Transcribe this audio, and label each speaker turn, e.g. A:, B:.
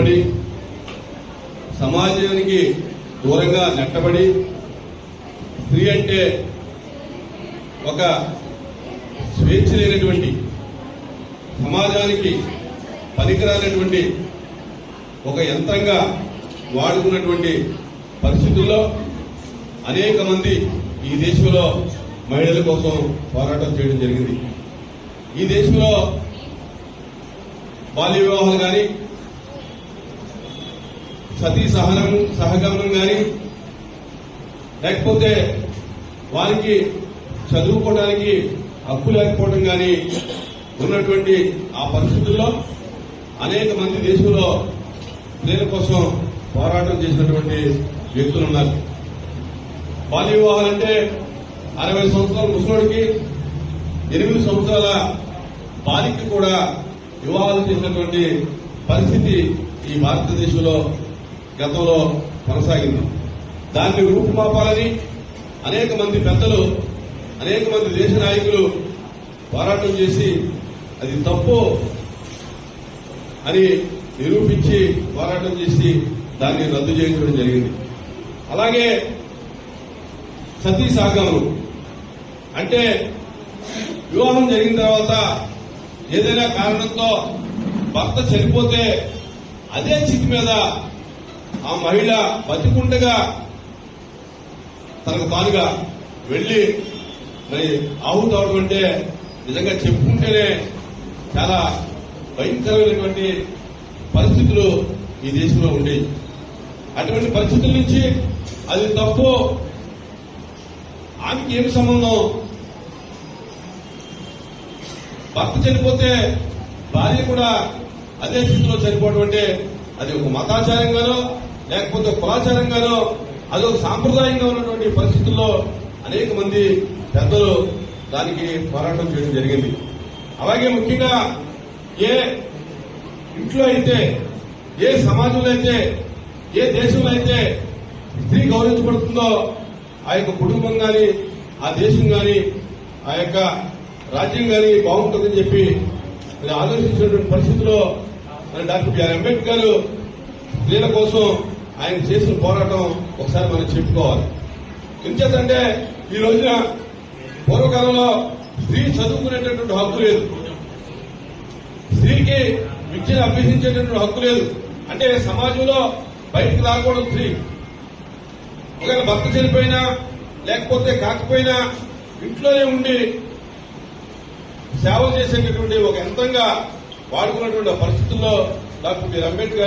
A: బంధించబడి సమాజానికి దూరంగా నెట్టబడి స్త్రీ అంటే ఒక స్వేచ్ఛ లేనటువంటి సమాజానికి పనికిరానటువంటి ఒక యంత్రంగా వాడుకున్నటువంటి పరిస్థితుల్లో అనేక మంది ఈ దేశంలో మహిళల కోసం పోరాటం చేయడం జరిగింది. ఈ దేశంలో బాల్య వివాహాలు కానీ సతీ సహగమనం కానీ లేకపోతే వారికి చదువుకోవడానికి హక్కు లేకపోవడం కానీ ఉన్నటువంటి ఆ పరిస్థితుల్లో అనేక మంది దేశంలో స్త్రీల కోసం పోరాటం చేసినటువంటి వ్యక్తులు ఉన్నారు. బాల్య వివాహాలంటే 60 సంవత్సరాల ముసలోడికి 8 సంవత్సరాల బాలికి కూడా వివాహాలు చేసినటువంటి పరిస్థితి ఈ భారతదేశంలో గతంలో కొనసాగింది. దాన్ని రూపుమాపాలని అనేక మంది పెద్దలు, అనేక మంది దేశ నాయకులు పోరాటం చేసి అది తప్పు అని నిరూపించి పోరాటం చేసి దాన్ని రద్దు చేయించడం జరిగింది. అలాగే సతీ సహగమనం అంటే వివాహం జరిగిన తర్వాత ఏదైనా కారణంతో భర్త చనిపోతే అదే చితి మీద ఆ మహిళ బతికుండగా తనకు తానుగా వెళ్లి మరి ఆహుతి అవడం అంటే నిజంగా చెప్పుకుంటేనే చాలా భయంకరమైనటువంటి పరిస్థితులు ఈ దేశంలో ఉండేవి. అటువంటి పరిస్థితుల నుంచి అది తప్పు, ఆమెకి ఏమి సంబంధం, భర్త చనిపోతే భార్య కూడా అదే స్థితిలో చనిపోవడం అంటే అది ఒక మతాచారంగానో లేకపోతే కులాచారంగానో అది ఒక సాంప్రదాయంగా ఉన్నటువంటి పరిస్థితుల్లో అనేక మంది పెద్దలు దానికి పోరాటం చేయడం జరిగింది. అలాగే ముఖ్యంగా ఏ ఇంట్లో అయితే, ఏ సమాజంలో అయితే, ఏ దేశంలో అయితే స్త్రీ గౌరవించబడుతుందో ఆ యొక్క కుటుంబం కానీ, ఆ దేశం కానీ, ఆ యొక్క రాజ్యం కానీ బాగుంటుందని చెప్పి ఆలోచించినటువంటి పరిస్థితిలో డాక్టర్ బిఆర్ అంబేద్కర్ స్త్రీల కోసం ఆయన చేసిన పోరాటం ఒకసారి మనం చెప్పుకోవాలి. ఎందుచేతంటే ఈ రోజున పూర్వకాలంలో స్త్రీ చదువుకునేటటువంటి హక్కు లేదు, స్త్రీకి విద్యను అభ్యసించేటటువంటి హక్కు లేదు. అంటే సమాజంలో బయటకు రాకూడదు స్త్రీ. ఒకవేళ భర్త చనిపోయినా లేకపోతే కాకపోయినా ఇంట్లోనే ఉండి సేవ చేసేటటువంటి ఒక యంత్రంగా వాడుకున్నటువంటి పరిస్థితుల్లో డాక్టర్ బిఆర్ అంబేద్కర్